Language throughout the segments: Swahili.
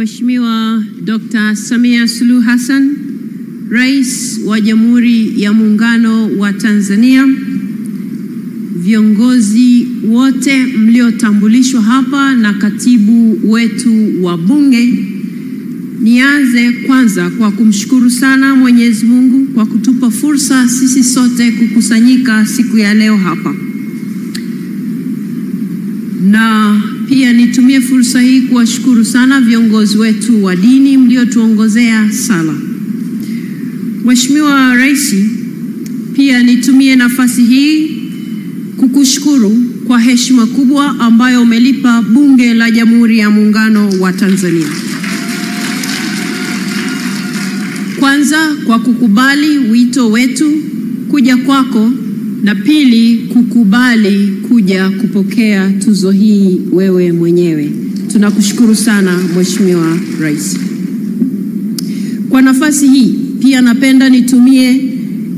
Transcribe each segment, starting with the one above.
Mheshimiwa Dr. Samia Suluhu Hassan, Rais wa Jamhuri ya Muungano wa Tanzania, viongozi wote mliotambulishwa hapa na katibu wetu wa Bunge, nianze kwanza kwa kumshukuru sana Mwenyezi Mungu kwa kutupa fursa sisi sote kukusanyika siku ya leo hapa. Na pia nitumie fursa hii kuwashukuru sana viongozi wetu wa dini mliotuongozea sala. Mheshimiwa Rais, pia nitumie nafasi hii kukushukuru kwa heshima kubwa ambayo umelipa Bunge la Jamhuri ya Muungano wa Tanzania. Kwanza kwa kukubali wito wetu kuja kwako, na pili kukubali kuja kupokea tuzo hii wewe mwenyewe. Tunakushukuru sana Mheshimiwa Rais. Kwa nafasi hii pia napenda nitumie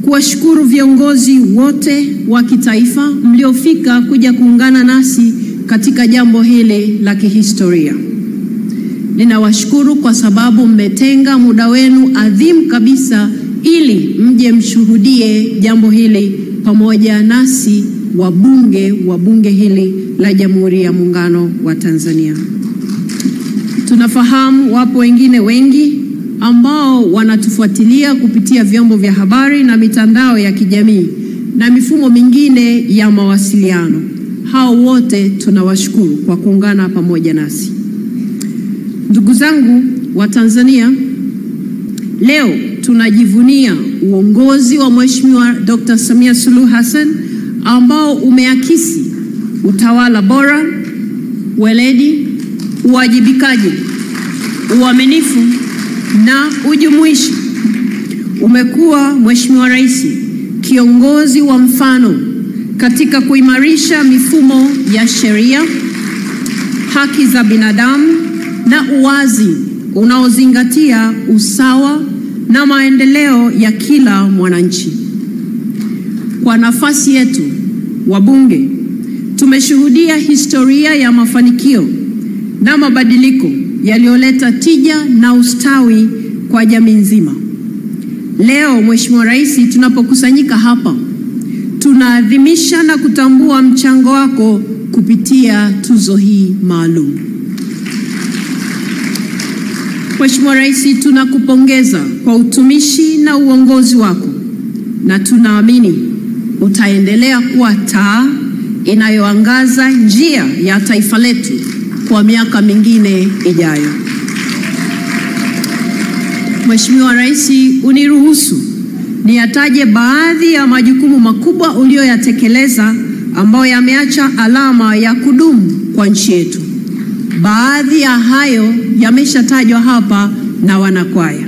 kuwashukuru viongozi wote wa kitaifa mliofika kuja kuungana nasi katika jambo hili la kihistoria. Ninawashukuru kwa sababu mmetenga muda wenu adhimu kabisa ili mje mshuhudie jambo hili pamoja nasi wabunge wa bunge hili la Jamhuri ya Muungano wa Tanzania. Tunafahamu wapo wengine wengi ambao wanatufuatilia kupitia vyombo vya habari na mitandao ya kijamii na mifumo mingine ya mawasiliano. Hao wote tunawashukuru kwa kuungana pamoja nasi. Ndugu zangu wa Tanzania, leo tunajivunia uongozi wa Mheshimiwa Dr. Samia Suluhu Hassan ambao umeakisi utawala bora, weledi, uwajibikaji, uaminifu na ujumuishi. Umekuwa Mheshimiwa Rais kiongozi wa mfano katika kuimarisha mifumo ya sheria, haki za binadamu na uwazi unaozingatia usawa na maendeleo ya kila mwananchi. Kwa nafasi yetu wabunge, tumeshuhudia historia ya mafanikio na mabadiliko yaliyoleta tija na ustawi kwa jamii nzima. Leo Mheshimiwa Rais, tunapokusanyika hapa, tunaadhimisha na kutambua mchango wako kupitia tuzo hii maalum. Mheshimiwa Rais, tunakupongeza kwa utumishi na uongozi wako, na tunaamini utaendelea kuwa taa inayoangaza njia ya taifa letu kwa miaka mingine ijayo. Mheshimiwa Rais, uniruhusu niyataje baadhi ya majukumu makubwa uliyoyatekeleza ambayo yameacha alama ya kudumu kwa nchi yetu. Baadhi ya hayo yameshatajwa hapa na wanakwaya.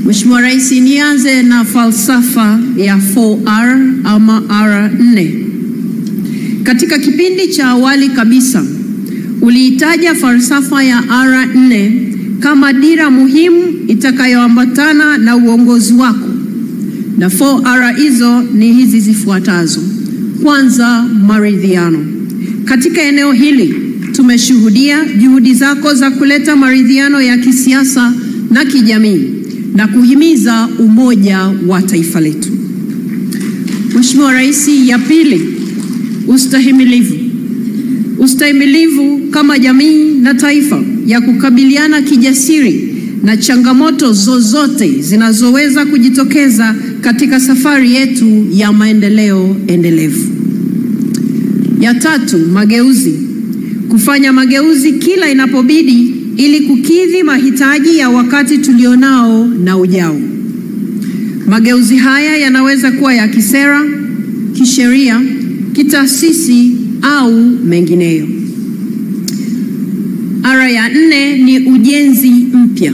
Mheshimiwa Rais, nianze na falsafa ya 4R ama R4. Katika kipindi cha awali kabisa, uliitaja falsafa ya R4 kama dira muhimu itakayoambatana na uongozi wako. Na 4R hizo ni hizi zifuatazo. Kwanza, maridhiano. Katika eneo hili tumeshuhudia juhudi zako za kuleta maridhiano ya kisiasa na kijamii na kuhimiza umoja wa taifa letu. Mheshimiwa Rais, ya pili, ustahimilivu. Ustahimilivu kama jamii na taifa ya kukabiliana kijasiri na changamoto zozote zinazoweza kujitokeza katika safari yetu ya maendeleo endelevu. Ya tatu, mageuzi. Kufanya mageuzi kila inapobidi ili kukidhi mahitaji ya wakati tulionao na ujao. Mageuzi haya yanaweza kuwa ya kisera, kisheria, kitaasisi au mengineyo. R ya 4 ni ujenzi mpya.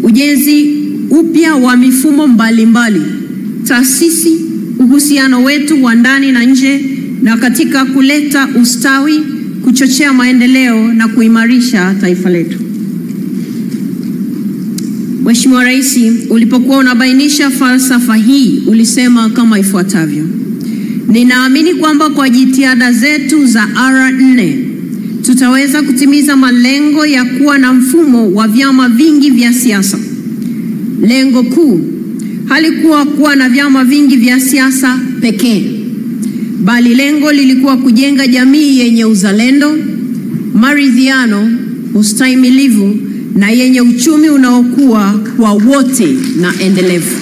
Ujenzi upya wa mifumo mbalimbali, taasisi, uhusiano wetu wa ndani na nje, na katika kuleta ustawi, kuchochea maendeleo na kuimarisha taifa letu. Mheshimiwa Rais, ulipokuwa unabainisha falsafa hii ulisema kama ifuatavyo: ninaamini kwamba kwa jitihada zetu za R4 tutaweza kutimiza malengo ya kuwa na mfumo wa vyama vingi vya siasa. Lengo kuu halikuwa kuwa na vyama vingi vya siasa pekee, bali lengo lilikuwa kujenga jamii yenye uzalendo, maridhiano, ustahimilivu na yenye uchumi unaokuwa kwa wote na endelevu.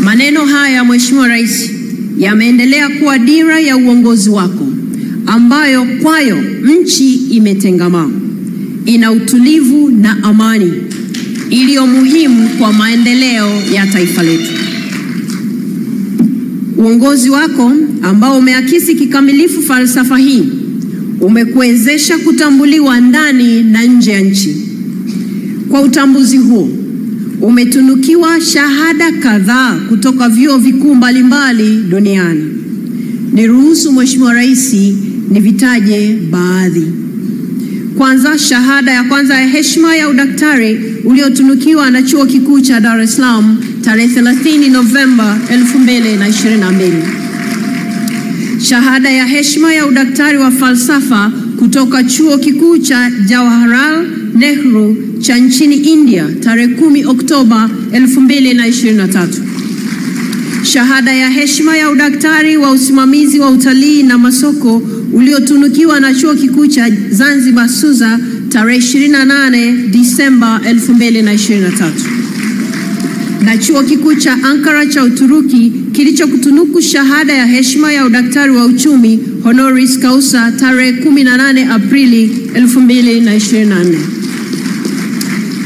Maneno haya, Mheshimiwa Rais, yameendelea kuwa dira ya uongozi wako, ambayo kwayo nchi imetengamaa, ina utulivu na amani iliyo muhimu kwa maendeleo ya taifa letu. Uongozi wako ambao umeakisi kikamilifu falsafa hii umekuwezesha kutambuliwa ndani na nje ya nchi. Kwa utambuzi huo, umetunukiwa shahada kadhaa kutoka vyuo vikuu mbalimbali duniani. Niruhusu Mheshimiwa Rais nivitaje baadhi. Kwanza, shahada ya kwanza ya heshima ya udaktari uliotunukiwa na Chuo Kikuu cha Dar es Salaam tarehe 30 Novemba 2022. Shahada ya heshima ya udaktari wa falsafa kutoka Chuo Kikuu cha Jawaharlal Nehru cha nchini India tarehe 10 Oktoba 2023. Shahada ya heshima ya udaktari wa usimamizi wa utalii na masoko uliotunukiwa na Chuo Kikuu cha Zanzibar SUZA tarehe 28 Disemba 2023. Na Chuo Kikuu cha Ankara cha Uturuki kilichokutunuku shahada ya heshima ya udaktari wa uchumi honoris causa tarehe 18 Aprili 2024.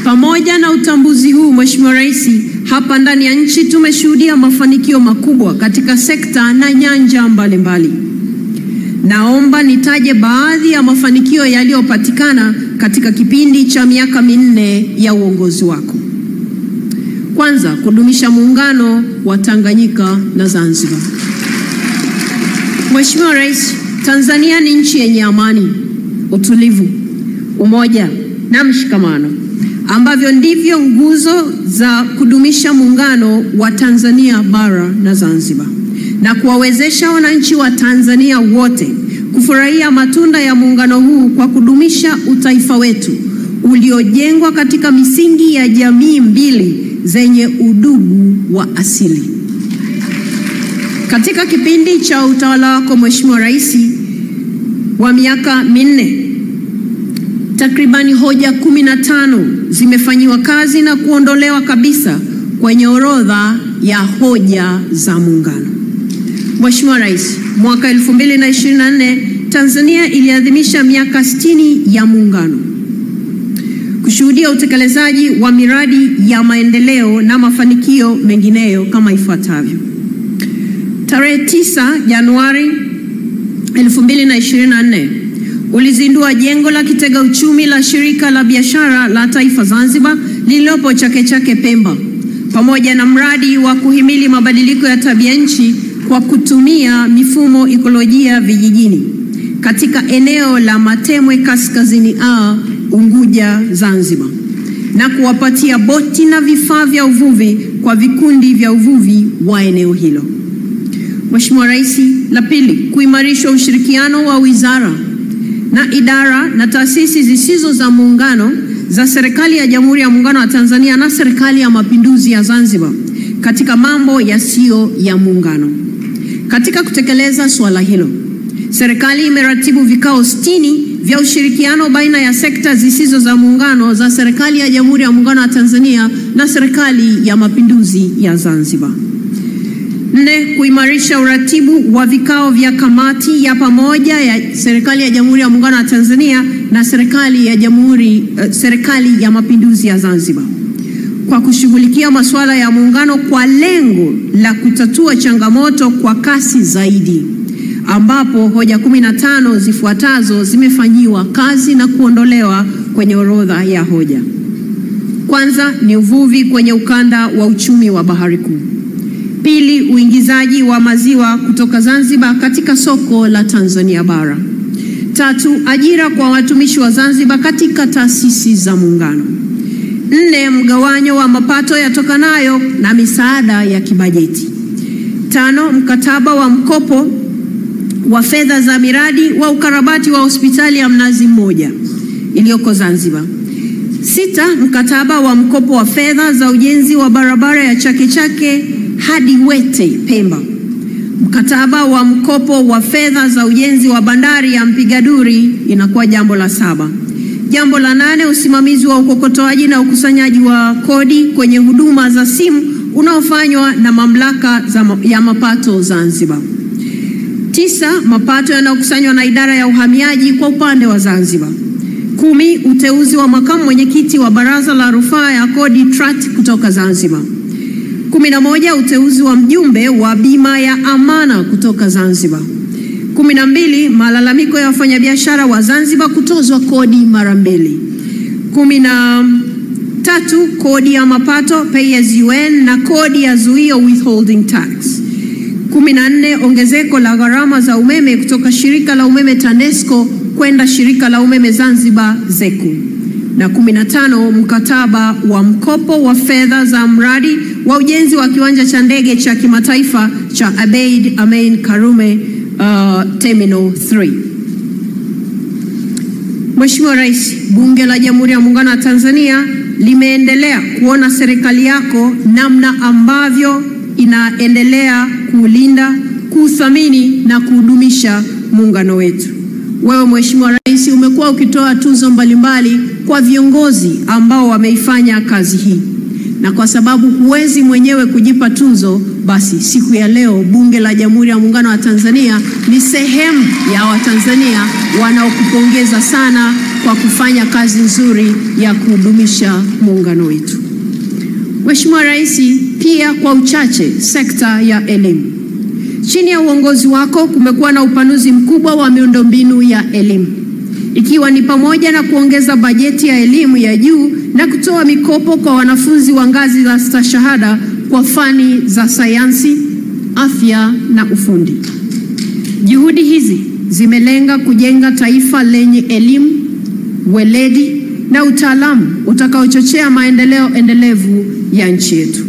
Pamoja na utambuzi huu, Mheshimiwa Rais, hapa ndani ya nchi tumeshuhudia mafanikio makubwa katika sekta na nyanja mbalimbali. Naomba nitaje baadhi ya mafanikio yaliyopatikana katika kipindi cha miaka minne ya uongozi wako. Kwanza, kudumisha muungano wa Tanganyika na Zanzibar. Mheshimiwa Rais, Tanzania ni nchi yenye amani, utulivu, umoja na mshikamano, ambavyo ndivyo nguzo za kudumisha muungano wa Tanzania bara na Zanzibar, na kuwawezesha wananchi wa Tanzania wote kufurahia matunda ya muungano huu kwa kudumisha utaifa wetu uliojengwa katika misingi ya jamii mbili zenye udugu wa asili. Katika kipindi cha utawala wako, Mheshimiwa Rais, wa miaka minne, takribani hoja 15 zimefanyiwa kazi na kuondolewa kabisa kwenye orodha ya hoja za muungano. Mheshimiwa Rais, mwaka 2024 Tanzania iliadhimisha miaka 60 ya muungano, kushuhudia utekelezaji wa miradi ya maendeleo na mafanikio mengineyo kama ifuatavyo. Tarehe 9 Januari 2024 ulizindua jengo la kitega uchumi la Shirika la Biashara la Taifa Zanzibar lililopo Chake Chake Pemba, pamoja na mradi wa kuhimili mabadiliko ya tabia nchi kwa kutumia mifumo ekolojia vijijini katika eneo la Matemwe Kaskazini A, Unguja, Zanzibar, na kuwapatia boti na vifaa vya uvuvi kwa vikundi vya uvuvi wa eneo hilo. Mheshimiwa Rais, la pili, kuimarisha ushirikiano wa wizara na idara na taasisi zisizo za muungano za Serikali ya Jamhuri ya Muungano wa Tanzania na Serikali ya Mapinduzi ya Zanzibar katika mambo yasiyo ya muungano. Katika kutekeleza suala hilo, serikali imeratibu vikao 60 vya ushirikiano baina ya sekta zisizo za muungano za Serikali ya Jamhuri ya Muungano wa Tanzania na Serikali ya Mapinduzi ya Zanzibar. 4, kuimarisha uratibu wa vikao vya kamati ya pamoja ya Serikali ya Jamhuri ya Muungano wa Tanzania na Serikali ya Mapinduzi ya Zanzibar kwa kushughulikia masuala ya muungano kwa lengo la kutatua changamoto kwa kasi zaidi, ambapo hoja 15 zifuatazo zimefanyiwa kazi na kuondolewa kwenye orodha ya hoja. Kwanza ni uvuvi kwenye ukanda wa uchumi wa Bahari Kuu. Pili, uingizaji wa maziwa kutoka Zanzibar katika soko la Tanzania bara. 3, ajira kwa watumishi wa Zanzibar katika taasisi za muungano. 4, mgawanyo wa mapato yatokanayo na misaada ya kibajeti. 5, mkataba wa mkopo wa fedha za miradi wa ukarabati wa hospitali ya Mnazi Mmoja iliyoko Zanzibar. 6, mkataba wa mkopo wa fedha za ujenzi wa barabara ya Chake Chake hadi Wete Pemba. Mkataba wa mkopo wa fedha za ujenzi wa bandari ya Mpigaduri inakuwa jambo la 7. Jambo la 8, usimamizi wa ukokotoaji na ukusanyaji wa kodi kwenye huduma za simu unaofanywa na mamlaka ya mapato Zanzibar. 9, mapato yanayokusanywa na idara ya uhamiaji kwa upande wa Zanzibar. 10, uteuzi wa makamu mwenyekiti wa baraza la rufaa ya kodi TRAT kutoka Zanzibar. 11, uteuzi wa mjumbe wa bima ya amana kutoka Zanzibar. 12, malalamiko ya wafanyabiashara wa Zanzibar kutozwa kodi mara 2. 13, kodi ya mapato pay as you earn na kodi ya zuio withholding tax. 14, ongezeko la gharama za umeme kutoka shirika la umeme TANESCO kwenda shirika la umeme Zanzibar ZECU. Na 15, mkataba wa mkopo wa fedha za mradi wa ujenzi wa kiwanja cha ndege cha kimataifa cha Abeid Amin Karume Terminal 3. Mheshimiwa Rais, Bunge la Jamhuri ya Muungano wa Tanzania limeendelea kuona serikali yako namna ambavyo inaendelea kulinda, kuthamini na kudumisha muungano wetu. Wewe Mheshimiwa Rais, umekuwa ukitoa tuzo mbalimbali kwa viongozi ambao wameifanya kazi hii. Na kwa sababu huwezi mwenyewe kujipa tuzo, basi siku ya leo Bunge la Jamhuri ya Muungano wa Tanzania ni sehemu ya Watanzania wanaokupongeza sana kwa kufanya kazi nzuri ya kudumisha muungano wetu. Mheshimiwa Rais, pia kwa uchache sekta ya elimu. Chini ya uongozi wako kumekuwa na upanuzi mkubwa wa miundombinu ya elimu, ikiwa ni pamoja na kuongeza bajeti ya elimu ya juu na kutoa mikopo kwa wanafunzi wa ngazi za stashahada kwa fani za sayansi, afya na ufundi. Juhudi hizi zimelenga kujenga taifa lenye elimu, weledi na utaalamu utakaochochea maendeleo endelevu ya nchi yetu.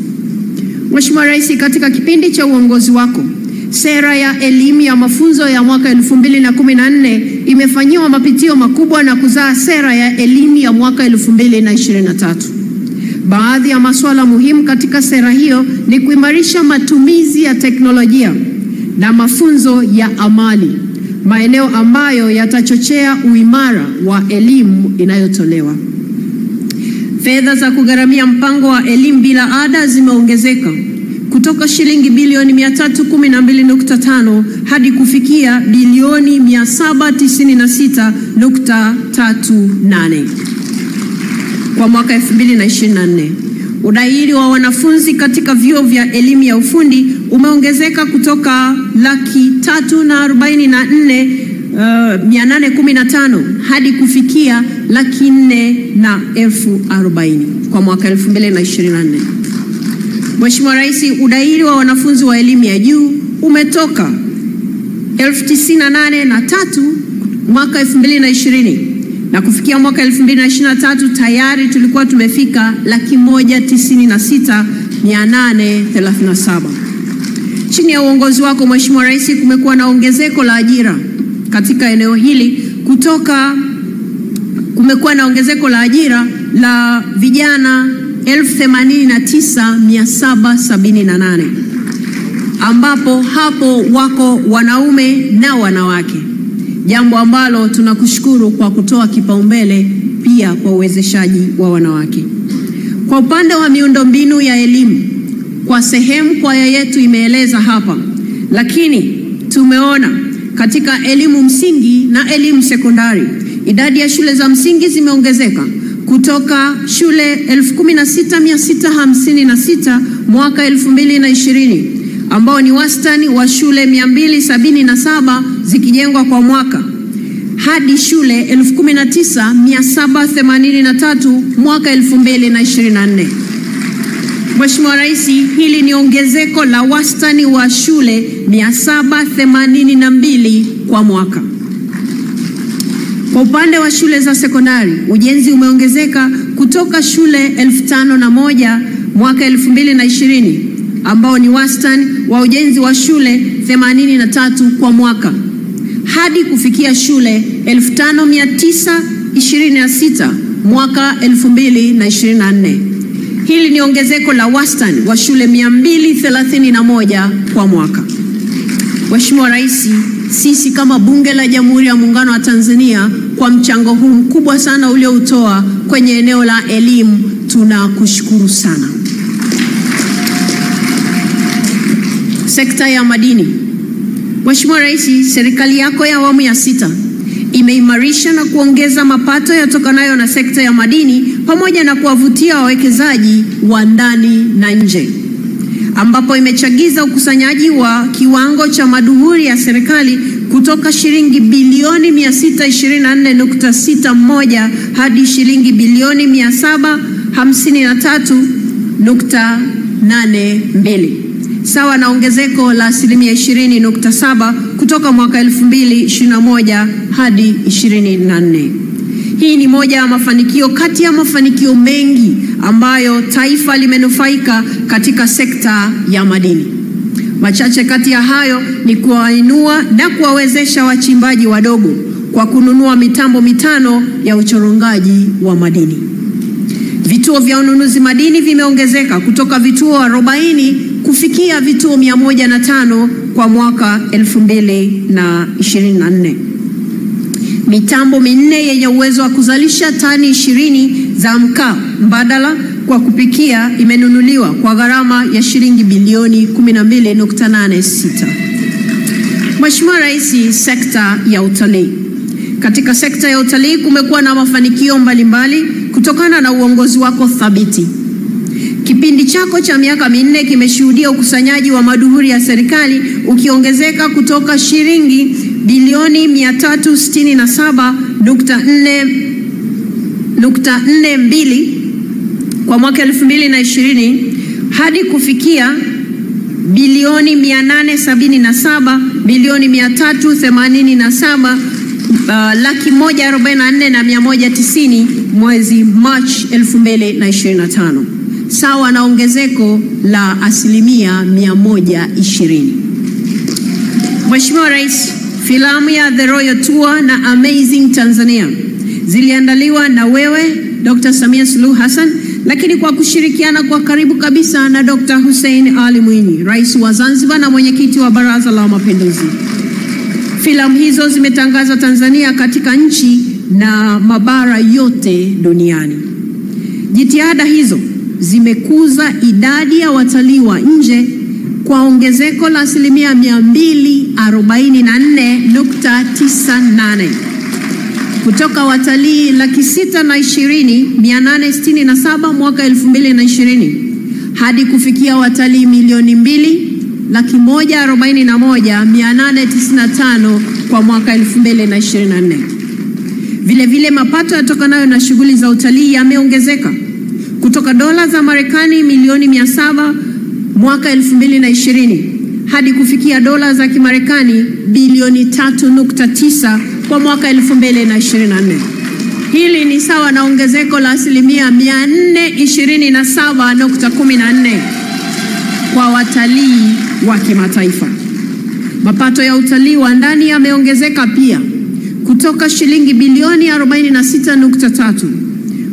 Mheshimiwa Rais, katika kipindi cha uongozi wako, sera ya elimu ya mafunzo ya mwaka 2014 imefanyiwa mapitio makubwa na kuzaa sera ya elimu ya mwaka 2023. Baadhi ya masuala muhimu katika sera hiyo ni kuimarisha matumizi ya teknolojia na mafunzo ya amali, maeneo ambayo yatachochea uimara wa elimu inayotolewa. Fedha za kugharamia mpango wa elimu bila ada zimeongezeka kutoka shilingi bilioni 312.5 hadi kufikia bilioni 796.38 kwa mwaka 2024. Udahili wa wanafunzi katika vyuo vya elimu ya ufundi umeongezeka kutoka 344,815 hadi kufikia 400,040 kwa mwaka 2024. Mheshimiwa Rais, udahili wa wanafunzi wa elimu ya juu umetoka 98,003 mwaka 2020 na kufikia mwaka 2023 tayari tulikuwa tumefika 196,837. Chini ya uongozi wako Mheshimiwa Rais, kumekuwa na ongezeko la ajira katika eneo hili kumekuwa na ongezeko la ajira la vijana 89,778 ambapo hapo wako wanaume na wanawake, jambo ambalo tunakushukuru kwa kutoa kipaumbele pia kwa uwezeshaji wa wanawake. Kwa upande wa miundombinu ya elimu, kwa sehemu kwaya yetu imeeleza hapa, lakini tumeona katika elimu msingi na elimu sekondari idadi ya shule za msingi zimeongezeka kutoka shule 16,656 mwaka 2020 ambao ni wastani wa shule 277 zikijengwa kwa mwaka hadi shule 19,783 mwaka 2024. Mheshimiwa Rais, hili ni ongezeko la wastani wa shule 782 kwa mwaka. Kwa upande wa shule za sekondari, ujenzi umeongezeka kutoka shule 5,001 mwaka 2020 ambao ni wastani wa ujenzi wa shule 83 kwa mwaka hadi kufikia shule 5926 mwaka 2024. Hili ni ongezeko la wastani wa shule 231 kwa mwaka. Mheshimiwa Rais, sisi kama Bunge la Jamhuri ya Muungano wa Tanzania, kwa mchango huu mkubwa sana ulioutoa kwenye eneo la elimu, tunakushukuru sana. Sekta ya madini. Mheshimiwa Rais, serikali yako ya awamu ya 6 imeimarisha na kuongeza mapato yatokanayo na sekta ya madini pamoja na kuwavutia wawekezaji wa ndani na nje, ambapo imechagiza ukusanyaji wa kiwango cha maduhuri ya serikali kutoka shilingi bilioni 624.61 hadi shilingi bilioni 753.82, sawa na ongezeko la asilimia 20.7 kutoka mwaka 2021 hadi 24. Hii ni moja ya mafanikio kati ya mafanikio mengi ambayo taifa limenufaika katika sekta ya madini. Machache kati ya hayo ni kuwainua na kuwawezesha wachimbaji wadogo kwa kununua mitambo 5 ya uchorongaji wa madini. Vituo vya ununuzi madini vimeongezeka kutoka vituo 40 kufikia vituo 105 kwa mwaka 2024. Mitambo 4 yenye uwezo wa kuzalisha tani 20 za mkaa mbadala kwa kupikia imenunuliwa kwa gharama ya shilingi bilioni 12.86. Mheshimiwa Rais, sekta ya utalii. Katika sekta ya utalii kumekuwa na mafanikio mbalimbali kutokana na uongozi wako thabiti. Kipindi chako cha miaka 4 kimeshuhudia ukusanyaji wa maduhuri ya serikali ukiongezeka kutoka shilingi bilioni 367.42 kwa mwaka 2020 hadi kufikia bilioni 877 bilioni 387 144,190 mwezi March 2025, sawa na ongezeko la asilimia 120. Mheshimiwa Rais, filamu ya The Royal Tour na Amazing Tanzania ziliandaliwa na wewe Dr. Samia Suluhu Hassan, lakini kwa kushirikiana kwa karibu kabisa na Dr. Hussein Ali Mwinyi, Rais wa Zanzibar na mwenyekiti wa Baraza la Mapinduzi. Filamu hizo zimetangaza Tanzania katika nchi na mabara yote duniani. Jitihada hizo zimekuza idadi ya watalii wa nje kwa ongezeko la asilimia 244.98 kutoka watalii 620,867 mwaka 2020 hadi kufikia watalii milioni 2,141,895 kwa mwaka 2024. Vile mapato yatokanayo na shughuli za utalii yameongezeka kutoka dola za Marekani milioni 700 mwaka 2020 hadi kufikia dola za Kimarekani bilioni 3.9 kwa mwaka 2024. Hili ni sawa na ongezeko la asilimia 427.14 kwa watalii wa kimataifa. Mapato ya utalii wa ndani yameongezeka pia kutoka shilingi bilioni 46.3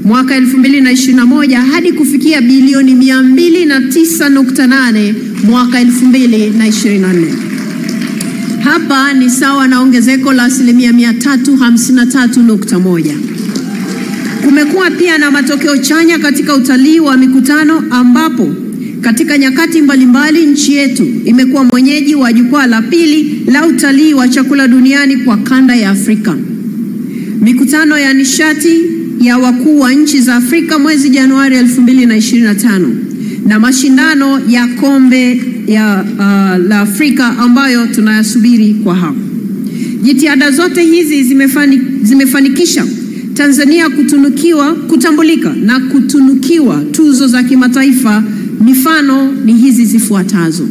mwaka 2021 hadi kufikia bilioni 209.8 mwaka 2024. Hapa ni sawa na ongezeko la asilimia 353.1. Kumekuwa pia na matokeo chanya katika utalii wa mikutano, ambapo katika nyakati mbalimbali nchi yetu imekuwa mwenyeji wa jukwaa la 2 la utalii wa chakula duniani kwa kanda ya Afrika. Mikutano ya nishati ya wakuu wa nchi za Afrika mwezi Januari 2025 na mashindano ya kombe la Afrika ambayo tunayasubiri kwa hamu. Jitihada zote hizi zimefanikisha Tanzania kutambulika na kutunukiwa tuzo za kimataifa. Mifano ni hizi zifuatazo,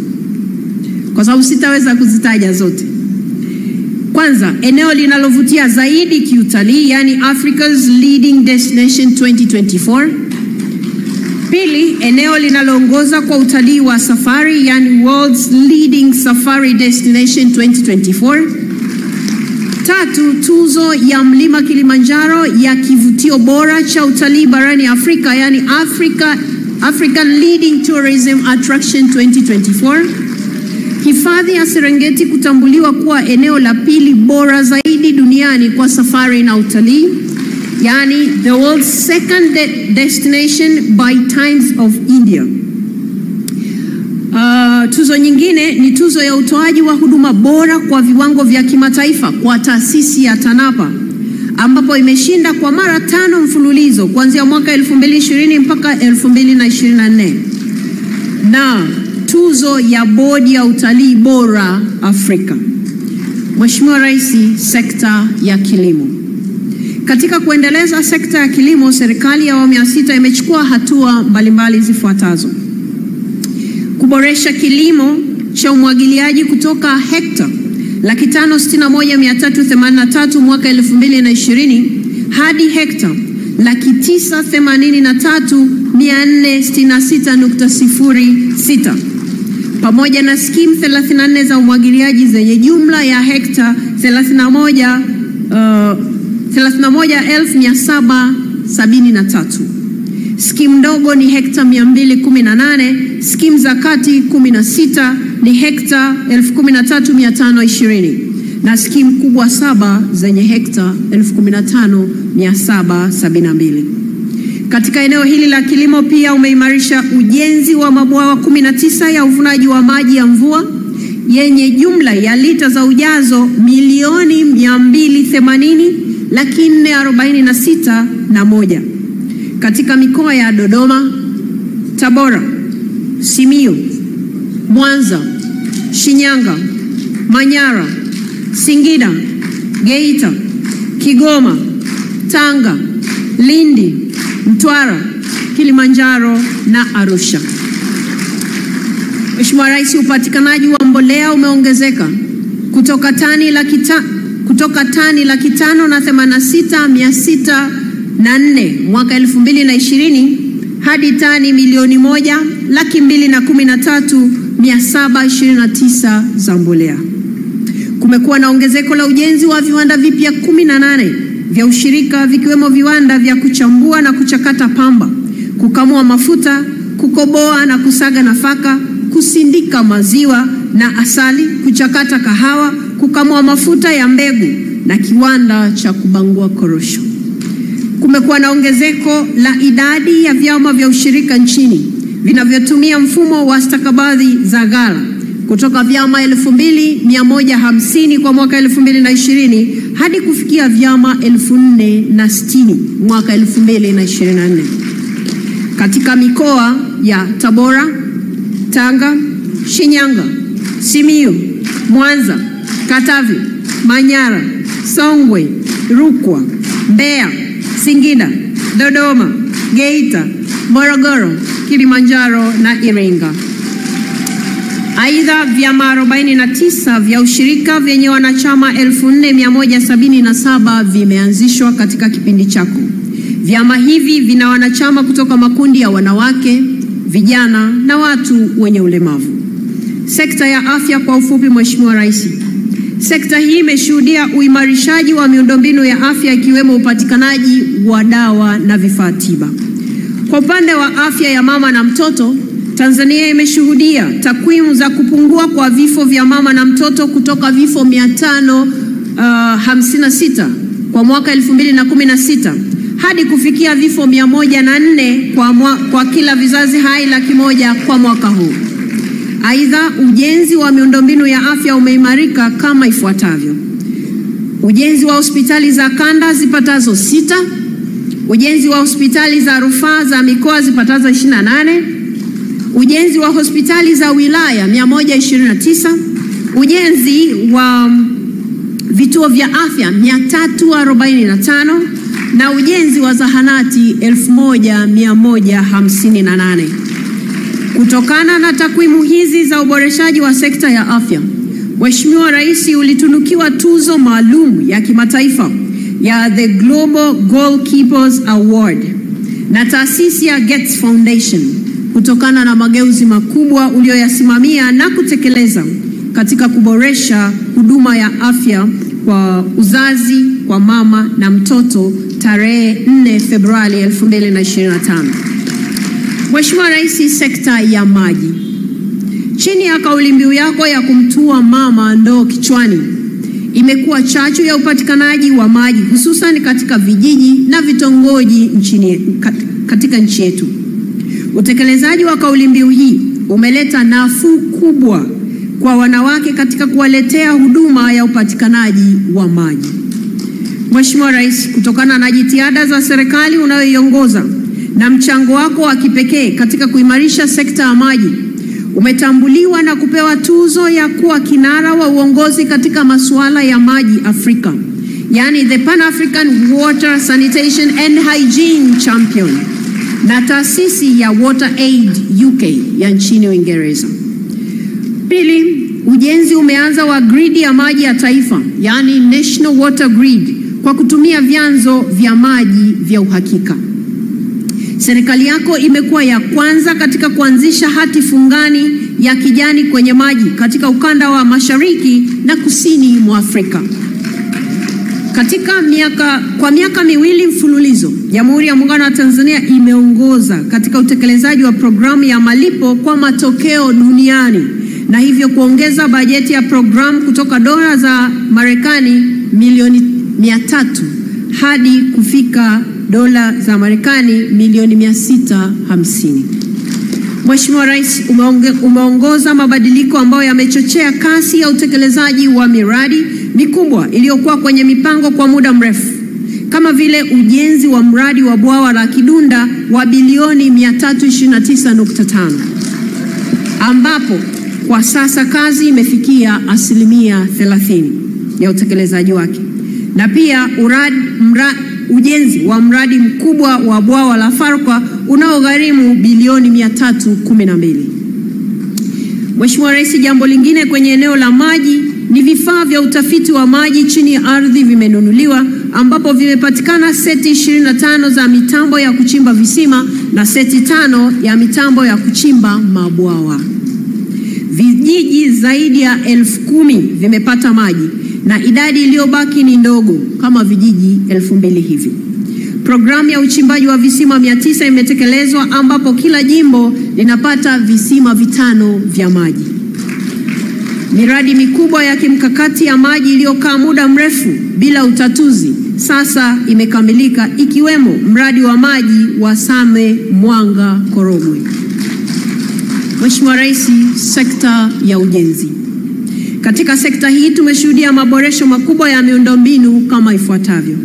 kwa sababu sitaweza kuzitaja zote. Kwanza, eneo linalovutia zaidi kiutalii, yani Africa's Leading Destination 2024. Pili, eneo linaloongoza kwa utalii wa safari, yani World's Leading Safari Destination 2024. Tatu, tuzo ya Mlima Kilimanjaro ya kivutio bora cha utalii barani Afrika, yani African Leading Tourism Attraction 2024. Hifadhi ya Serengeti kutambuliwa kuwa eneo la pili bora zaidi duniani kwa safari na utalii, yani the world's second destination by Times of India. Tuzo nyingine ni tuzo ya utoaji wa huduma bora kwa viwango vya kimataifa kwa taasisi ya TANAPA, ambapo imeshinda kwa mara 5 mfululizo kuanzia mwaka 2020 mpaka 2024. Na tuzo ya bodi ya utalii bora Afrika. Mheshimiwa Rais, sekta ya kilimo. Katika kuendeleza sekta ya kilimo, serikali ya awamu ya 6 imechukua hatua mbalimbali zifuatazo: kuboresha kilimo cha umwagiliaji kutoka hekta 561,383 mwaka 2020 hadi hekta 983,466.06, pamoja na skimu 34 za umwagiliaji zenye jumla ya hekta 31,773. Skimu ndogo ni hekta 218, skimu za kati 16 ni hekta 13,520 na skimu kubwa 7 zenye hekta 15,772. Katika eneo hili la kilimo pia umeimarisha ujenzi wa mabwawa 19 ya uvunaji wa maji ya mvua yenye jumla ya lita za ujazo 280,446,100 katika mikoa ya Dodoma, Tabora, Simiyu, Mwanza, Shinyanga, Manyara, Singida, Geita, Kigoma, Tanga, Lindi, Mtwara, Kilimanjaro na Arusha. Mheshimiwa Rais, upatikanaji wa mbolea umeongezeka kutoka tani 586,604 mwaka 2020 hadi tani 1,213,729 za mbolea. Kumekuwa na ongezeko la ujenzi wa viwanda vipya 18 vya ushirika, vikiwemo viwanda vya kuchambua na kuchakata pamba, kukamua mafuta, kukoboa na kusaga nafaka, kusindika maziwa na asali, kuchakata kahawa, kukamua mafuta ya mbegu na kiwanda cha kubangua korosho. Kumekuwa na ongezeko la idadi ya vyama vya ushirika nchini vinavyotumia mfumo wa stakabadhi za ghala kutoka vyama 2,150 kwa mwaka 2020 hadi kufikia vyama 4,060 mwaka 2024. Katika mikoa ya Tabora, Tanga, Shinyanga, Simiyu, Mwanza, Katavi, Manyara, Songwe, Rukwa, Mbeya, Singida, Dodoma, Geita, Morogoro, Kilimanjaro na Iringa. Aidha, vyama 49 vya ushirika vyenye wanachama 4,177 vimeanzishwa katika kipindi chako. Vyama hivi vina wanachama kutoka makundi ya wanawake, vijana na watu wenye ulemavu. Sekta ya afya kwa ufupi, Mheshimiwa Rais. Sekta hii imeshuhudia uimarishaji wa miundombinu ya afya ikiwemo upatikanaji wa dawa na vifaa tiba. Kwa upande wa afya ya mama na mtoto, Tanzania imeshuhudia takwimu za kupungua kwa vifo vya mama na mtoto kutoka vifo 556 kwa mwaka 2016 hadi kufikia vifo 104 kwa kila vizazi hai 100,000 kwa mwaka huu. Aidha, ujenzi wa miundombinu ya afya umeimarika kama ifuatavyo: ujenzi wa hospitali za kanda zipatazo 6, ujenzi wa hospitali za rufaa za mikoa zipatazo 28, ujenzi wa hospitali za wilaya 129, ujenzi wa vituo vya afya 345 na ujenzi wa zahanati 1158. Kutokana na takwimu hizi za uboreshaji wa sekta ya afya, Mheshimiwa Rais ulitunukiwa tuzo maalum ya kimataifa ya The Global Goalkeepers Award na taasisi ya Gates Foundation kutokana na mageuzi makubwa ulioyasimamia na kutekeleza katika kuboresha huduma ya afya kwa uzazi kwa mama na mtoto tarehe 4 Februari 2025. Mheshimiwa Rais, sekta ya maji. Chini ya kauli mbiu yako ya kumtua mama ndoo kichwani, imekuwa chachu ya upatikanaji wa maji hususan katika vijiji na vitongoji katika nchi yetu. Utekelezaji wa kauli mbiu hii umeleta nafuu kubwa kwa wanawake katika kuwaletea huduma ya upatikanaji wa maji. Mheshimiwa Rais, kutokana na jitihada za serikali unayoiongoza na mchango wako wa kipekee katika kuimarisha sekta ya maji, umetambuliwa na kupewa tuzo ya kuwa kinara wa uongozi katika masuala ya maji Afrika, yani the Pan African Water Sanitation and Hygiene Champion, na taasisi ya WaterAid UK ya nchini Uingereza. Pili, ujenzi umeanza wa gridi ya maji ya taifa, yani National Water Grid, kwa kutumia vyanzo vya maji vya uhakika. Serikali yako imekuwa ya kwanza katika kuanzisha hati fungani ya kijani kwenye maji katika ukanda wa Mashariki na Kusini mwa Afrika. Kwa miaka miwili mfululizo, Jamhuri ya Muungano wa Tanzania imeongoza katika utekelezaji wa programu ya malipo kwa matokeo duniani, na hivyo kuongeza bajeti ya programu kutoka dola za Marekani milioni 300 hadi kufika dola za Marekani milioni 650. Mheshimiwa Rais, umeongoza mabadiliko ambayo yamechochea kasi ya utekelezaji wa miradi mikubwa iliyokuwa kwenye mipango kwa muda mrefu, kama vile ujenzi wa mradi wa bwawa la Kidunda wa bilioni 329.5, ambapo kwa sasa kazi imefikia 30% ya utekelezaji wake, na pia ujenzi wa mradi mkubwa wa bwawa la Farkwa unaogharimu bilioni 312. Mheshimiwa Rais, jambo lingine kwenye eneo la maji ni vifaa vya utafiti wa maji chini ya ardhi vimenunuliwa, ambapo vimepatikana seti 25 za mitambo ya kuchimba visima na seti 5 ya mitambo ya kuchimba mabwawa. Vijiji zaidi ya 10,000 vimepata maji na idadi iliyobaki ni ndogo kama vijiji 2,000 hivi. Programu ya uchimbaji wa visima 900 imetekelezwa, ambapo kila jimbo linapata visima 5 vya maji. Miradi mikubwa ya kimkakati ya maji iliyokaa muda mrefu bila utatuzi sasa imekamilika, ikiwemo mradi wa maji wa Same Mwanga Korogwe. Mheshimiwa Rais, sekta ya ujenzi. Katika sekta hii tumeshuhudia maboresho makubwa ya miundombinu kama ifuatavyo.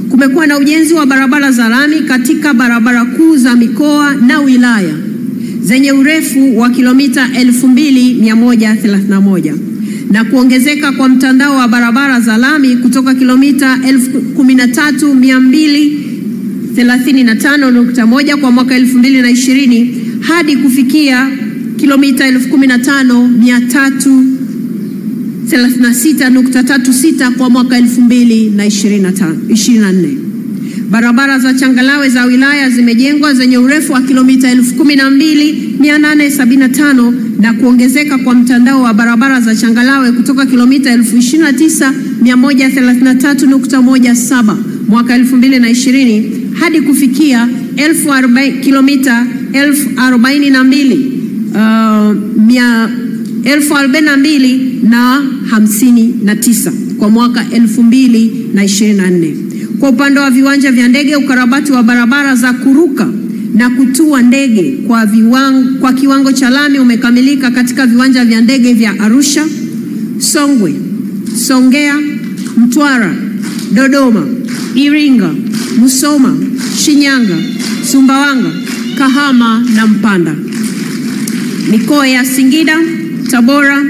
Kumekuwa na ujenzi wa barabara za lami katika barabara kuu za mikoa na wilaya zenye urefu wa kilomita 2131 na kuongezeka kwa mtandao wa barabara za lami kutoka kilomita 13,235.1 kwa mwaka 2020 hadi kufikia kilomita 15,336.36 kwa mwaka 2024. Barabara za changalawe za wilaya zimejengwa zenye urefu wa kilomita 12,875 na kuongezeka kwa mtandao wa barabara za changalawe kutoka kilomita 29,133.17 mwaka 2020 hadi kufikia kilomita 42,059 kwa mwaka 2024. Kwa upande wa viwanja vya ndege, ukarabati wa barabara za kuruka na kutua ndege kwa kiwango cha lami umekamilika katika viwanja vya ndege vya Arusha, Songwe, Songea, Mtwara, Dodoma, Iringa, Musoma, Shinyanga, Sumbawanga, Kahama na Mpanda. Mikoa ya Singida, Tabora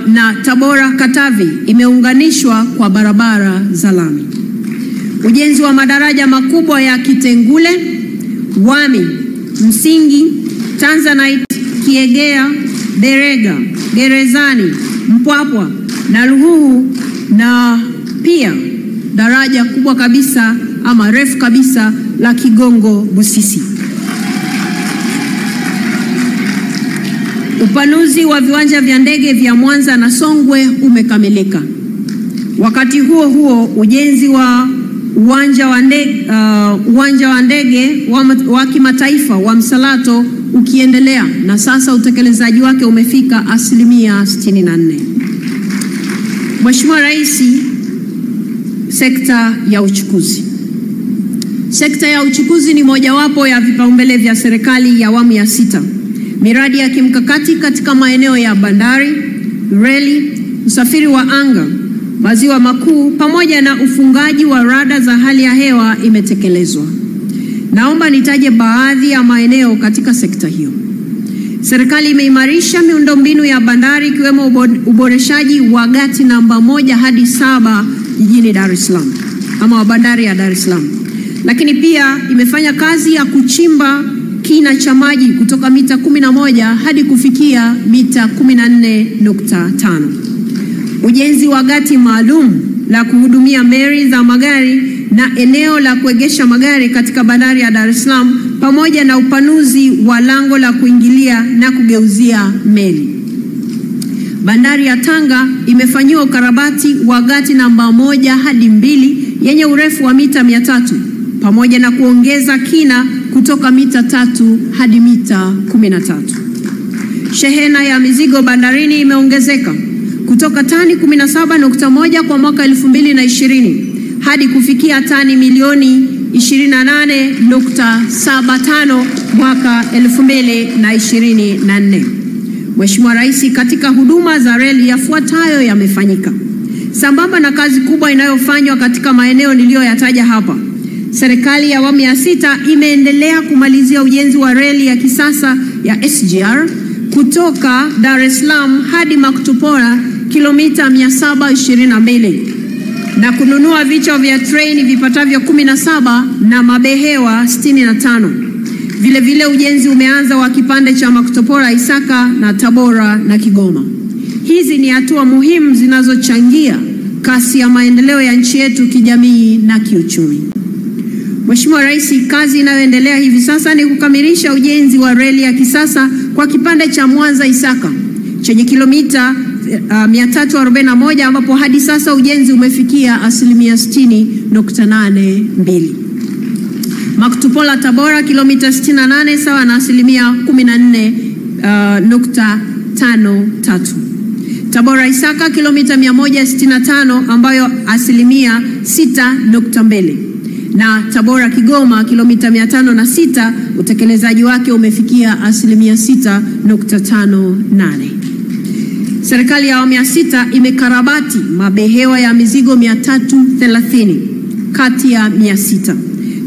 na Tabora Katavi imeunganishwa kwa barabara za lami. Ujenzi wa madaraja makubwa ya Kitengule, Wami, Msingi, Tanzanite, Kiegea, Berega, Gerezani, Mpwapwa na Ruhuhu, na pia daraja kubwa kabisa ama refu kabisa la Kigongo Busisi. Upanuzi wa viwanja vya ndege vya Mwanza na Songwe umekamilika. Wakati huo huo, ujenzi wa uwanja wa ndege wa kimataifa wa Msalato ukiendelea, na sasa utekelezaji wake umefika 64%. Mheshimiwa Rais, sekta ya uchukuzi. Sekta ya uchukuzi ni mojawapo ya vipaumbele vya serikali ya awamu ya 6. Miradi ya kimkakati katika maeneo ya bandari, reli, usafiri wa anga, maziwa makuu pamoja na ufungaji wa rada za hali ya hewa imetekelezwa. Naomba nitaje baadhi ya maeneo katika sekta hiyo. Serikali imeimarisha miundombinu ya bandari ikiwemo uboreshaji wa gati namba 1 hadi 7 jijini Dar es Salaam ama wa bandari ya Dar es Salaam. Lakini pia imefanya kazi ya kuchimba kina cha maji kutoka mita 11 hadi kufikia mita 14.5. Ujenzi wa gati maalum la kuhudumia meli za magari na eneo la kuegesha magari katika bandari ya Dar es Salaam pamoja na upanuzi wa lango la kuingilia na kugeuzia meli. Bandari ya Tanga imefanyiwa ukarabati wa gati namba 1 hadi 2 yenye urefu wa mita 300 pamoja na kuongeza kina kutoka mita 3 hadi mita 13. Shehena ya mizigo bandarini imeongezeka kutoka tani 17.1 kwa mwaka 2020 hadi kufikia tani milioni 28.75 mwaka 2024. Mheshimiwa Rais, katika huduma za reli yafuatayo yamefanyika. Sambamba na kazi kubwa inayofanywa katika maeneo niliyoyataja hapa, serikali ya awamu ya 6 imeendelea kumalizia ujenzi wa reli ya kisasa ya SGR kutoka Dar es Salaam hadi Makutupora kilomita 722 na kununua vichwa vya treni vipatavyo 17 na mabehewa 65. Vile vile ujenzi umeanza wa kipande cha Makutupora Isaka na Tabora na Kigoma. Hizi ni hatua muhimu zinazochangia kasi ya maendeleo ya nchi yetu kijamii na kiuchumi. Mheshimiwa Rais, kazi inayoendelea hivi sasa ni kukamilisha ujenzi wa reli ya kisasa kwa kipande cha Mwanza Isaka chenye kilomita 341 ambapo hadi sasa ujenzi umefikia 60.82. Makutupora Tabora kilomita 68 sawa na 14.53. Tabora Isaka kilomita 165 ambayo 6.2. Na Tabora Kigoma kilomita 506 utekelezaji wake umefikia 6.58. Serikali ya awamu ya 6 imekarabati mabehewa ya mizigo 330 kati ya 600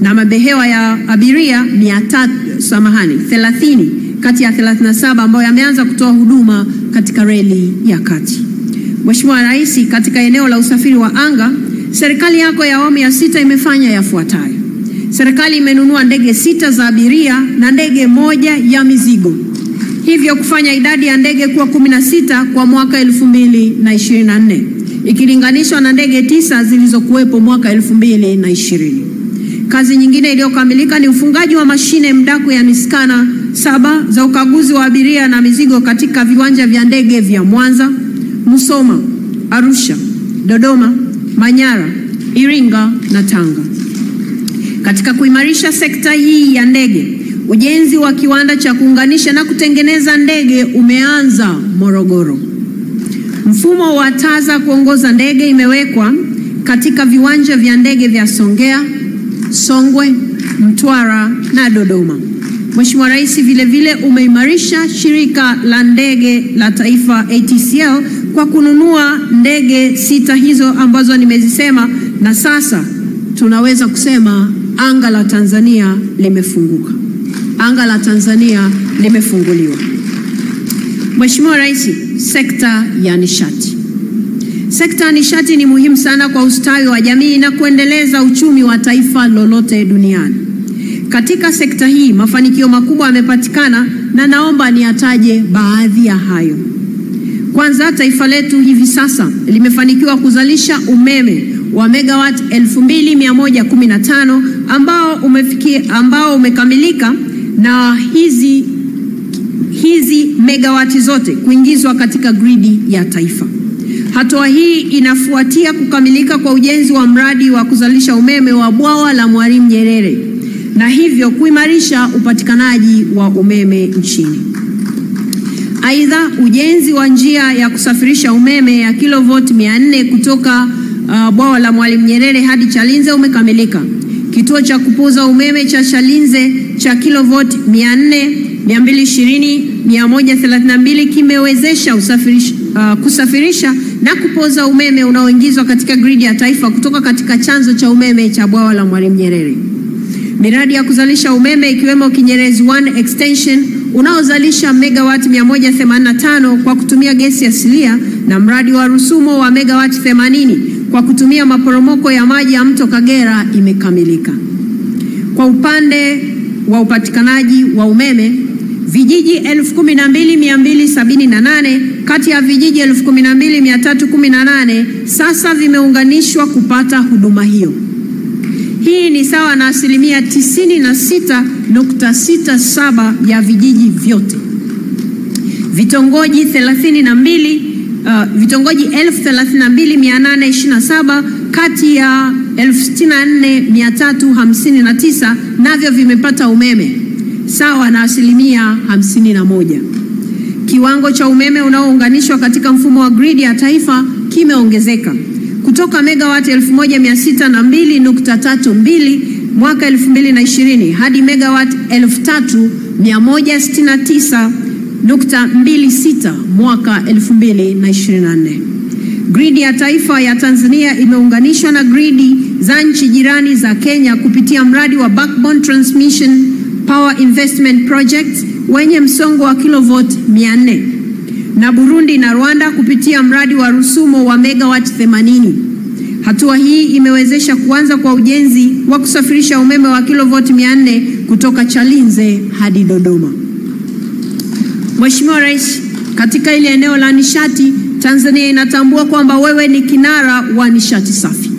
na mabehewa ya abiria 30 kati ya 37 ambayo yameanza kutoa huduma katika reli ya kati. Mheshimiwa Rais, katika eneo la usafiri wa anga, serikali yako ya awamu ya 6 imefanya yafuatayo. Serikali imenunua ndege 6 za abiria na ndege 1 ya mizigo, hivyo kufanya idadi ya ndege kuwa 16 kwa mwaka 2024 ikilinganishwa na ndege 9 zilizokuwepo mwaka 2020. Kazi nyingine iliyokamilika ni ufungaji wa mashine mdaku ya Niskana 7 za ukaguzi wa abiria na mizigo katika viwanja vya ndege vya Mwanza, Musoma, Arusha, Dodoma, Manyara, Iringa na Tanga. Katika kuimarisha sekta hii ya ndege, ujenzi wa kiwanda cha kuunganisha na kutengeneza ndege umeanza Morogoro. Mfumo wa taa za kuongoza ndege imewekwa katika viwanja vya ndege vya Songea, Songwe, Mtwara na Dodoma. Mheshimiwa Rais, vile vile umeimarisha shirika la ndege la taifa ATCL kwa kununua ndege 6 hizo ambazo nimezisema, na sasa tunaweza kusema anga la Tanzania limefunguka. Anga la Tanzania limefunguliwa. Mheshimiwa Rais, sekta ya nishati. Sekta ya nishati ni muhimu sana kwa ustawi wa jamii na kuendeleza uchumi wa taifa lolote duniani. Katika sekta hii mafanikio makubwa yamepatikana na naomba niataje baadhi ya hayo. Kwanza, taifa letu hivi sasa limefanikiwa kuzalisha umeme wa megawatt 2115 ambao umekamilika, na hizi megawati zote kuingizwa katika gridi ya taifa. Hatua hii inafuatia kukamilika kwa ujenzi wa mradi wa kuzalisha umeme wa bwawa la Mwalimu Nyerere na hivyo kuimarisha upatikanaji wa umeme nchini. Aidha, ujenzi wa njia ya kusafirisha umeme ya kilovoti 400 kutoka bwawa la Mwalimu Nyerere hadi Chalinze umekamilika. Kituo cha kupoza umeme cha Chalinze cha kilovoti 400, 220, 132 kimewezesha kusafirisha na kupoza umeme unaoingizwa katika gridi ya taifa kutoka katika chanzo cha umeme cha bwawa la Mwalimu Nyerere. Miradi ya kuzalisha umeme ikiwemo Kinyerezi 1 extension unaozalisha megawati 185 kwa kutumia gesi asilia na mradi wa Rusumo wa megawati 80 kwa kutumia maporomoko ya maji ya mto Kagera imekamilika. Kwa upande wa upatikanaji wa umeme, vijiji 12,278 kati ya vijiji 12,318 sasa vimeunganishwa kupata huduma hiyo. Hii ni sawa na asilimia 96.67 ya vijiji vyote. Vitongoji 32,827 kati ya 64,359 navyo vimepata umeme sawa na asilimia 51. Kiwango cha umeme unaounganishwa katika mfumo wa gridi ya taifa kimeongezeka kutoka megawati 1,602.32 mwaka 2020 hadi megawati 3,169.26 mwaka 2024. Gridi ya taifa ya Tanzania imeunganishwa na gridi za nchi jirani za Kenya kupitia mradi wa Backbone Transmission Power Investment Project wenye msongo wa kilovoti 400 na Burundi na Rwanda kupitia mradi wa Rusumo wa megawati 80. Hatua hii imewezesha kuanza kwa ujenzi wa kusafirisha umeme wa kilovoti 400 kutoka Chalinze hadi Dodoma. Mheshimiwa Rais, katika ile eneo la nishati, Tanzania inatambua kwamba wewe ni kinara wa nishati safi.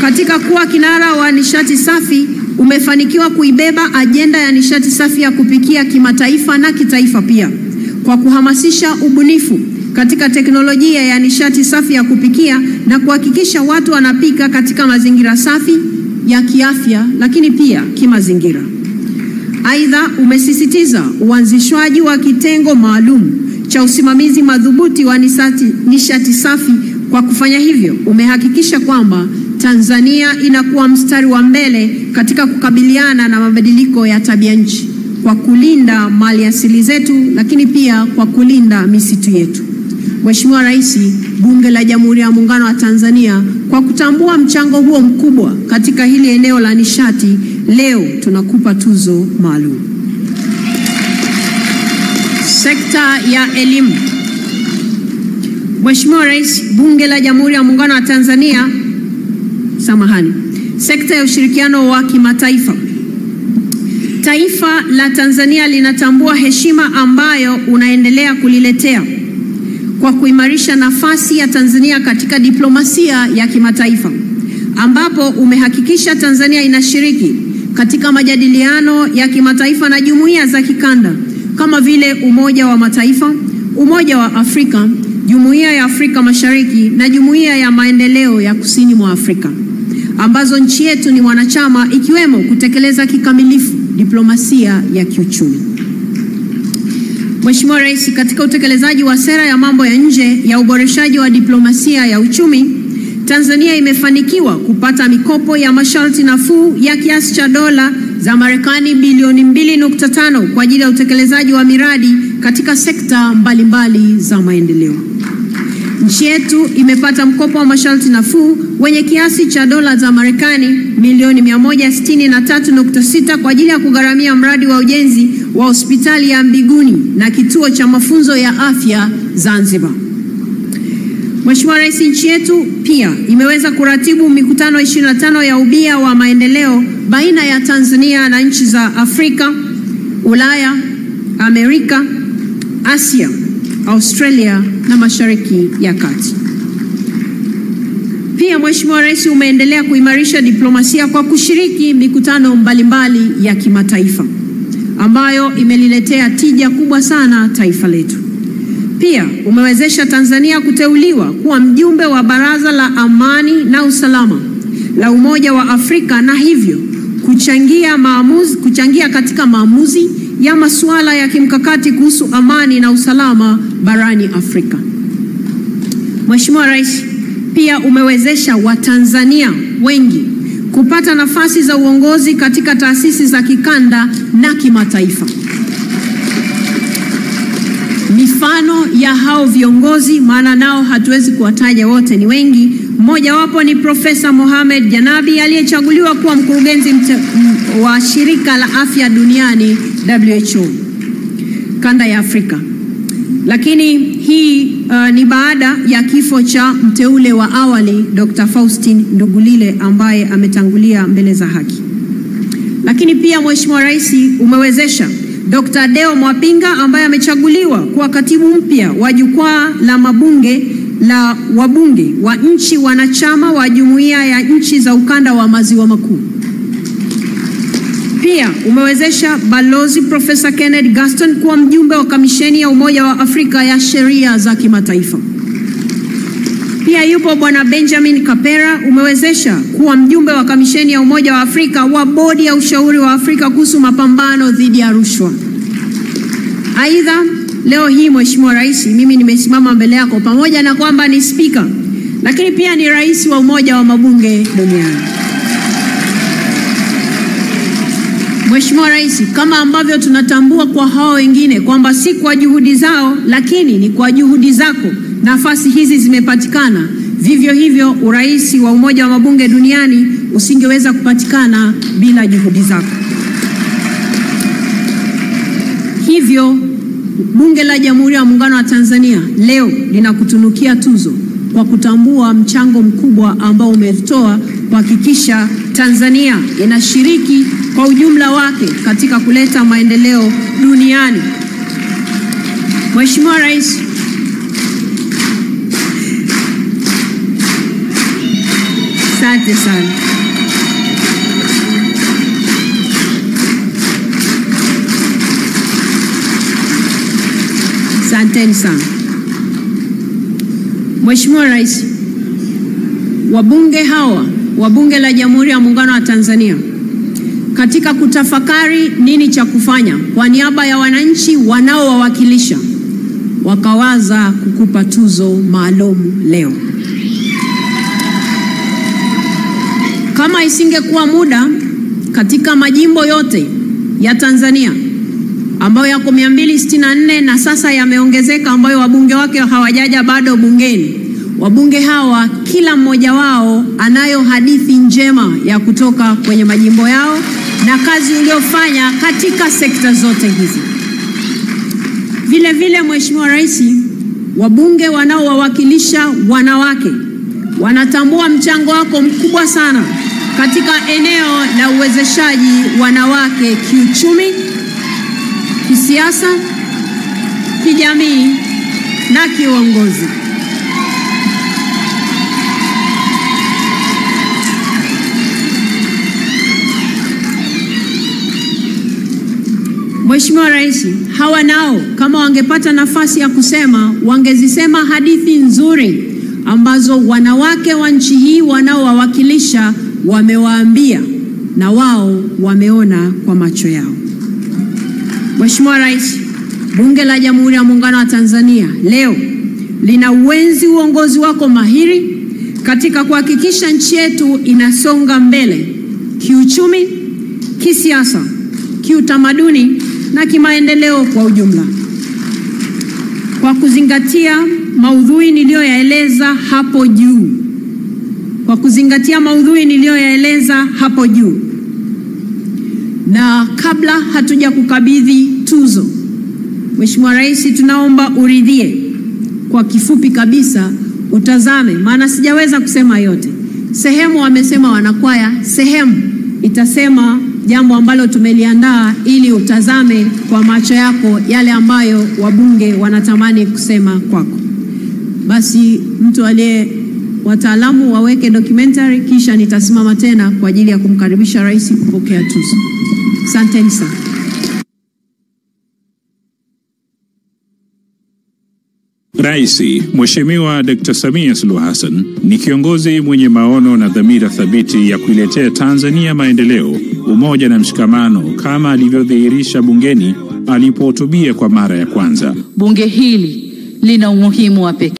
Katika kuwa kinara wa nishati safi, umefanikiwa kuibeba ajenda ya nishati safi ya kupikia kimataifa na kitaifa pia kwa kuhamasisha ubunifu katika teknolojia ya nishati safi ya kupikia na kuhakikisha watu wanapika katika mazingira safi ya kiafya lakini pia kimazingira. Aidha, umesisitiza uanzishwaji wa kitengo maalum cha usimamizi madhubuti wa nishati safi. Kwa kufanya hivyo, umehakikisha kwamba Tanzania inakuwa mstari wa mbele katika kukabiliana na mabadiliko ya tabia nchi kwa kulinda mali asili zetu lakini pia kwa kulinda misitu yetu. Mheshimiwa Rais, Bunge la Jamhuri ya Muungano wa Tanzania kwa kutambua mchango huo mkubwa katika hili eneo la nishati, leo tunakupa tuzo maalum. Sekta ya elimu. Mheshimiwa Rais, Bunge la Jamhuri ya Muungano wa Tanzania, sekta ya ushirikiano wa kimataifa. Taifa la Tanzania linatambua heshima ambayo unaendelea kuliletea kwa kuimarisha nafasi ya Tanzania katika diplomasia ya kimataifa, ambapo umehakikisha Tanzania inashiriki katika majadiliano ya kimataifa na jumuiya za kikanda kama vile Umoja wa Mataifa, Umoja wa Afrika, Jumuiya ya Afrika Mashariki na Jumuiya ya Maendeleo ya Kusini mwa Afrika, ambazo nchi yetu ni mwanachama, ikiwemo kutekeleza kikamilifu diplomasia ya kiuchumi. Mheshimiwa Rais, katika utekelezaji wa sera ya mambo ya nje ya uboreshaji wa diplomasia ya uchumi, Tanzania imefanikiwa kupata mikopo ya masharti nafuu ya kiasi cha dola za Marekani bilioni 2.5 kwa ajili ya utekelezaji wa miradi katika sekta mbalimbali za maendeleo. Nchi yetu imepata mkopo wa masharti nafuu wenye kiasi cha dola za Marekani milioni 163.6 kwa ajili ya kugharamia mradi wa ujenzi wa hospitali ya Mbiguni na kituo cha mafunzo ya afya Zanzibar. Mheshimiwa Rais, nchi yetu pia imeweza kuratibu mikutano 25 ya ubia wa maendeleo baina ya Tanzania na nchi za Afrika, Ulaya, Amerika, Asia, Australia na Mashariki ya Kati. Pia Mheshimiwa Rais, umeendelea kuimarisha diplomasia kwa kushiriki mikutano mbalimbali ya kimataifa ambayo imeliletea tija kubwa sana taifa letu. Pia umewezesha Tanzania kuteuliwa kuwa mjumbe wa Baraza la Amani na Usalama la Umoja wa Afrika na hivyo kuchangia katika maamuzi ya masuala ya kimkakati kuhusu amani na usalama barani Afrika. Mheshimiwa Rais, pia umewezesha Watanzania wengi kupata nafasi za uongozi katika taasisi za kikanda na kimataifa. Mifano ya hao viongozi, maana nao hatuwezi kuwataja wote, ni wengi. Mmoja wapo ni Profesa Mohamed Janabi aliyechaguliwa kuwa mkurugenzi wa Shirika la Afya Duniani WHO kanda ya Afrika. Lakini hii ni baada ya kifo cha mteule wa awali Dr. Faustin Ndugulile ambaye ametangulia mbele za haki. Lakini pia Mheshimiwa Rais, umewezesha Dr. Deo Mwapinga ambaye amechaguliwa kuwa katibu mpya wa jukwaa la wabunge wa nchi wanachama wa Jumuiya ya Nchi za Ukanda wa Maziwa Makuu. Pia umewezesha Balozi Profesa Kenneth Gaston kuwa mjumbe wa Kamisheni ya Umoja wa Afrika ya Sheria za Kimataifa. Pia yupo Bwana Benjamin Kapera, umewezesha kuwa mjumbe wa Kamisheni ya Umoja wa Afrika wa Bodi ya Ushauri wa Afrika kuhusu mapambano dhidi ya rushwa. Aidha, leo hii Mheshimiwa Rais, mimi nimesimama mbele yako pamoja na kwamba ni spika, lakini pia ni rais wa Umoja wa Mabunge Duniani. Mheshimiwa Rais, kama ambavyo tunatambua kwa hao wengine kwamba si kwa juhudi zao, lakini ni kwa juhudi zako nafasi hizi zimepatikana, vivyo hivyo urais wa Umoja wa Mabunge Duniani usingeweza kupatikana bila juhudi zako. Hivyo Bunge la Jamhuri ya Muungano wa Tanzania leo linakutunukia tuzo kwa kutambua mchango mkubwa ambao umetoa kuhakikisha Tanzania inashiriki kwa ujumla wake katika kuleta maendeleo duniani. Mheshimiwa Rais, asante sana. Asanteni sana. Mheshimiwa Rais, wabunge hawa wa Bunge la Jamhuri ya Muungano wa Tanzania katika kutafakari nini cha kufanya kwa niaba ya wananchi wanaowawakilisha wakawaza kukupa tuzo maalum leo. Kama isingekuwa muda, katika majimbo yote ya Tanzania ambayo yako 264 na sasa yameongezeka ambayo wabunge wake hawajaja bado bungeni, wabunge hawa kila mmoja wao anayo hadithi njema ya kutoka kwenye majimbo yao na kazi uliofanya katika sekta zote hizi. Vile vile Mheshimiwa Rais, wabunge wanaowawakilisha wanawake wanatambua mchango wako mkubwa sana katika eneo la uwezeshaji wanawake kiuchumi, kisiasa, kijamii na kiuongozi. Mheshimiwa Rais, hawa nao kama wangepata nafasi ya kusema, wangezisema hadithi nzuri ambazo wanawake wa nchi hii wanaowawakilisha wamewaambia na wao wameona kwa macho yao. Mheshimiwa Rais, Bunge la Jamhuri ya Muungano wa Tanzania leo lina uenzi uongozi wako mahiri katika kuhakikisha nchi yetu inasonga mbele kiuchumi, kisiasa, kiutamaduni na kimaendeleo kwa ujumla. Kwa kuzingatia maudhui niliyoyaeleza hapo juu, na kabla hatuja kukabidhi tuzo, Mheshimiwa Rais, tunaomba uridhie kwa kifupi kabisa utazame, maana sijaweza kusema yote. Sehemu wamesema wanakwaya, sehemu itasema jambo ambalo tumeliandaa ili utazame kwa macho yako yale ambayo wabunge wanatamani kusema kwako. Basi mtu wataalamu waweke documentary, kisha nitasimama tena kwa ajili ya kumkaribisha rais kupokea tuzo. Asanteni sana. Rais Mheshimiwa Dr. Samia Suluhu Hassan ni kiongozi mwenye maono na dhamira thabiti ya kuiletea Tanzania maendeleo, umoja na mshikamano, kama alivyodhihirisha bungeni alipohutubia kwa mara ya kwanza. Bunge hili lina umuhimu wa pekee